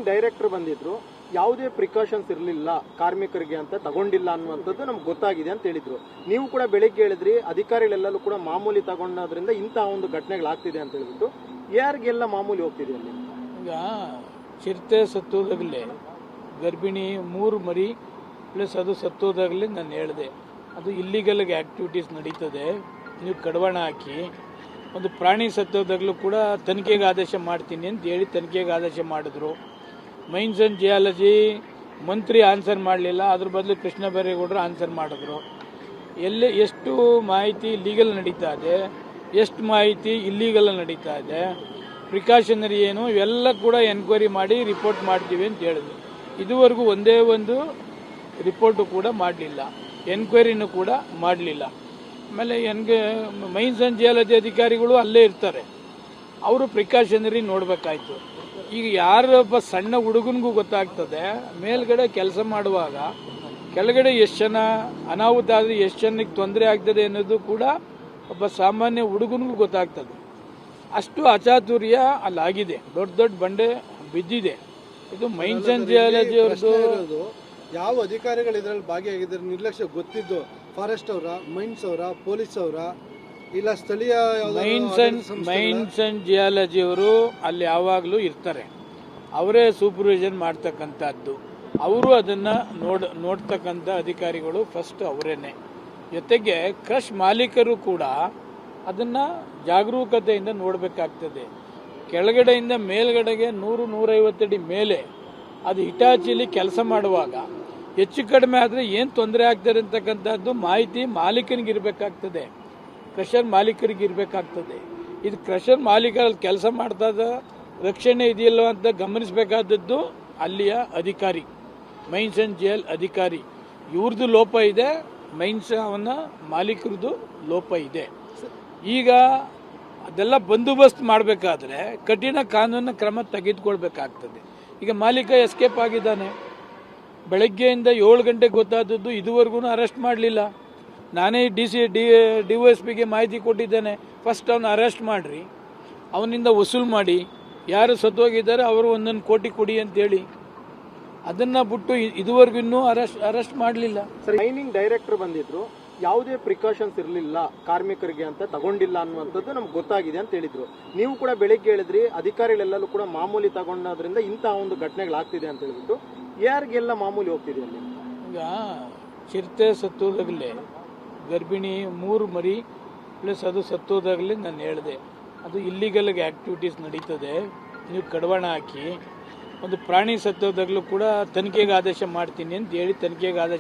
Director ಬಂದಿದ್ರು, ಯಾವುದೇ precautions ಇರಲಿಲ್ಲ ಕಾರ್ಮಿಕರಿಗೆ ಅಂತ ತಗೊಂಡಿಲ್ಲ ಅನ್ನುವಂಥದ್ದು ನಮ್ಗೆ ಗೊತ್ತಾಗಿದೆ ಅಂತ ಹೇಳಿದ್ರು. ನೀವು ಕೂಡ ಬೆಳಿಗ್ಗೆ ಹೇಳಿದ್ರಿ ಅಧಿಕಾರಿಗಳೆಲ್ಲರೂ ಕೂಡ ಮಾಮೂಲಿ ತಗೊಂಡೋದ್ರಿಂದ ಇಂತಹ ಒಂದು ಘಟನೆಗಳಾಗ್ತಿದೆ ಅಂತ ಹೇಳ್ಬಿಟ್ಟು. ಯಾರಿಗೆಲ್ಲ ಮಾಮೂಲಿ ಹೋಗ್ತಿದೆ ಅಲ್ಲಿ? ಈಗ ಚಿರತೆ ಸತ್ತೋದಾಗಲೇ ಗರ್ಭಿಣಿ 3 ಮರಿ ಪ್ಲಸ್ ಅದು ಸತ್ತೋದಾಗಲೇ ನಾನು ಹೇಳಿದೆ ಅದು ಇಲ್ಲಿಗಲ್ ಆ್ಯಕ್ಟಿವಿಟೀಸ್ ನಡೀತದೆ. ನೀವು ಕಡಿವಾಣ ಹಾಕಿ ಒಂದು ಪ್ರಾಣಿ ಸತ್ತೋದಾಗಲೂ ಕೂಡ ತನಿಖೆಗೆ ಆದೇಶ ಮಾಡ್ತೀನಿ ಅಂತ ಹೇಳಿ ತನಿಖೆಗೆ ಆದೇಶ ಮಾಡಿದ್ರು. Mains and geology Mantri answer ಮಾಡಲಿಲ್ಲ, ಅದ್ರ ಬದಲು ಕೃಷ್ಣ ಬೈರೇಗೌಡರು ಆನ್ಸರ್ ಮಾಡಿದ್ರು. ಎಷ್ಟು ಮಾಹಿತಿ ಲೀಗಲ್ ನಡೀತಾ ಇದೆ, ಎಷ್ಟು ಮಾಹಿತಿ ಇಲ್ಲೀಗಲ್ ನಡೀತಾ ಇದೆ, ಪ್ರಿಕಾಷನರಿ ಏನು, ಇವೆಲ್ಲ ಕೂಡ ಎನ್ಕ್ವೈರಿ ಮಾಡಿ ರಿಪೋರ್ಟ್ ಮಾಡ್ತೀವಿ ಅಂತ ಹೇಳಿದ್ರು. ಇದುವರೆಗೂ ಒಂದೇ ಒಂದು ರಿಪೋರ್ಟು ಕೂಡ ಮಾಡಲಿಲ್ಲ, ಎನ್ಕ್ವೈರಿನೂ ಕೂಡ ಮಾಡಲಿಲ್ಲ. ಆಮೇಲೆ ಮೈನ್ಸ್ ಆ್ಯಂಡ್ ಜಿಯಾಲಜಿ ಅಧಿಕಾರಿಗಳು ಅಲ್ಲೇ ಇರ್ತಾರೆ, ಅವರು ಪ್ರಿಕಾಷನರಿ ನೋಡಬೇಕಾಯ್ತು. ಈಗ ಯಾರೊಬ್ಬ ಸಣ್ಣ ಹುಡುಗನಿಗೂ ಗೊತ್ತಾಗ್ತದೆ ಮೇಲ್ಗಡೆ ಕೆಲಸ ಮಾಡುವಾಗ ಕೆಳಗಡೆ ಎಷ್ಟು ಜನ ಅನಾಹುತ ಆದರೆ ಎಷ್ಟು ಜನಕ್ಕೆ ತೊಂದರೆ ಆಗ್ತದೆ ಅನ್ನೋದು ಕೂಡ ಒಬ್ಬ ಸಾಮಾನ್ಯ ಹುಡುಗನಿಗೂ ಗೊತ್ತಾಗ್ತದೆ. ಅಷ್ಟು ಅಚಾತುರ್ಯ ಅಲ್ಲಾಗಿದೆ, ದೊಡ್ಡ ದೊಡ್ಡ ಬಂಡೆ ಬಿದ್ದಿದೆ. ಇದು ಮೈನ್ಸ್ ಆ್ಯಂಡ್ ಜಿಯಾಲಜಿ ಅವ್ರದ್ದು. ಯಾವ ಅಧಿಕಾರಿಗಳು ಇದರಲ್ಲಿ ಭಾಗಿಯಾಗಿದ್ದಾರೆ ನಿರ್ಲಕ್ಷ್ಯ ಗೊತ್ತಿದ್ದು? ಫಾರೆಸ್ಟ್ ಅವರ, ಮೈನ್ಸ್ ಅವರ, ಪೊಲೀಸ್ ಅವರ, ಇಲ್ಲ ಸ್ಥಳೀಯ ಮೈನ್ಸ್ ಅಂಡ್ ಜಿಯಾಲಜಿ ಅವರು ಅಲ್ಲಿ ಯಾವಾಗಲೂ ಇರ್ತಾರೆ, ಅವರೇ ಸೂಪರ್ವಿಷನ್ ಮಾಡ್ತಕ್ಕಂಥದ್ದು. ಅವರು ಅದನ್ನು ನೋಡ್ತಕ್ಕಂಥ ಅಧಿಕಾರಿಗಳು ಫಸ್ಟ್ ಅವರೇನೆ. ಜೊತೆಗೆ ಕ್ರಷ್ ಮಾಲೀಕರು ಕೂಡ ಅದನ್ನು ಜಾಗರೂಕತೆಯಿಂದ ನೋಡಬೇಕಾಗ್ತದೆ. ಕೆಳಗಡೆಯಿಂದ ಮೇಲ್ಗಡೆಗೆ 100-150 ಅಡಿ ಮೇಲೆ ಅದು ಹಿಟಾಚಿಲಿ ಕೆಲಸ ಮಾಡುವಾಗ ಹೆಚ್ಚು ಕಡಿಮೆ ಆದರೆ ಏನು ತೊಂದರೆ ಆಗ್ತದೆ ಅಂತಕ್ಕಂಥದ್ದು ಮಾಹಿತಿ ಮಾಲೀಕನಿಗೆ ಇರಬೇಕಾಗ್ತದೆ, ಕ್ರಷರ್ ಮಾಲೀಕರಿಗೆ ಇರಬೇಕಾಗ್ತದೆ. ಇದು ಕ್ರಷರ್ ಮಾಲೀಕರಲ್ಲಿ ಕೆಲಸ ಮಾಡ್ತಾದ ರಕ್ಷಣೆ ಇದೆಯಲ್ಲ ಅಂತ ಗಮನಿಸಬೇಕಾದದ್ದು ಅಲ್ಲಿಯ ಅಧಿಕಾರಿ, ಮೈನ್ಸ್ ಆ್ಯಂಡ್ ಜಿಯಲ್ ಅಧಿಕಾರಿ. ಇವ್ರದ್ದು ಲೋಪ ಇದೆ, ಮೈನ್ಸ್ ಅವನ ಮಾಲೀಕರದ್ದು ಲೋಪ ಇದೆ. ಈಗ ಅದೆಲ್ಲ ಬಂದೋಬಸ್ತ್ ಮಾಡಬೇಕಾದ್ರೆ ಕಠಿಣ ಕಾನೂನು ಕ್ರಮ ತೆಗೆದುಕೊಳ್ಬೇಕಾಗ್ತದೆ. ಈಗ ಮಾಲೀಕ ಎಸ್ಕೇಪ್ ಆಗಿದ್ದಾನೆ, ಬೆಳಗ್ಗೆಯಿಂದ 7 ಗಂಟೆಗೆ ಗೊತ್ತಾದದ್ದು, ಇದುವರೆಗೂ ಅರೆಸ್ಟ್ ಮಾಡಲಿಲ್ಲ. ನಾನೇ DOSPಗೆ ಮಾಹಿತಿ ಕೊಟ್ಟಿದ್ದೇನೆ, ಫಸ್ಟ್ ಅವನ್ನ ಅರೆಸ್ಟ್ ಮಾಡಿರಿ, ಅವನಿಂದ ವಸೂಲು ಮಾಡಿ, ಯಾರು ಸತ್ತೋಗಿದ್ದಾರೆ ಅವರು 1 ಕೋಟಿ ಕೊಡಿ ಅಂತೇಳಿ. ಅದನ್ನು ಬಿಟ್ಟು ಇದುವರೆಗೂ ಇನ್ನೂ ಅರೆಸ್ಟ್ ಮಾಡಲಿಲ್ಲ. ಮೈನಿಂಗ್ ಡೈರೆಕ್ಟರ್ ಬಂದಿದ್ರು, ಯಾವುದೇ ಪ್ರಿಕಾಷನ್ಸ್ ಇರಲಿಲ್ಲ ಕಾರ್ಮಿಕರಿಗೆ ಅಂತ ತಗೊಂಡಿಲ್ಲ ಅನ್ನುವಂಥದ್ದು ನಮ್ಗೆ ಗೊತ್ತಾಗಿದೆ ಅಂತ ಹೇಳಿದ್ರು. ನೀವು ಕೂಡ ಬೆಳಿಗ್ಗೆ ಹೇಳಿದ್ರಿ ಅಧಿಕಾರಿಗಳೆಲ್ಲರೂ ಕೂಡ ಮಾಮೂಲಿ ತಗೊಂಡೋದ್ರಿಂದ ಇಂತಹ ಒಂದು ಘಟನೆಗಳಾಗ್ತಿದೆ ಅಂತ ಹೇಳ್ಬಿಟ್ಟು. ಯಾರಿಗೆಲ್ಲ ಮಾಮೂಲಿ ಹೋಗ್ತಿದೆ ಅಲ್ಲಿ? ಈಗ ಚಿರತೆ ಸತ್ತೋದಾಗಲೇ ಗರ್ಭಿಣಿ 3 ಮರಿ ಪ್ಲಸ್ ಅದು ಸತ್ತೋದಾಗಲೇ ನಾನು ಹೇಳಿದೆ ಅದು ಇಲ್ಲಿಗಲ್ ಆ್ಯಕ್ಟಿವಿಟೀಸ್ ನಡೀತದೆ. ನೀವು ಕಡಿವಾಣ ಹಾಕಿ ಒಂದು ಪ್ರಾಣಿ ಸತ್ತೋದಾಗಲೂ ಕೂಡ ತನಿಖೆಗೆ ಆದೇಶ ಮಾಡ್ತೀನಿ ಅಂತ ಹೇಳಿ ತನಿಖೆಗೆ ಆದೇಶ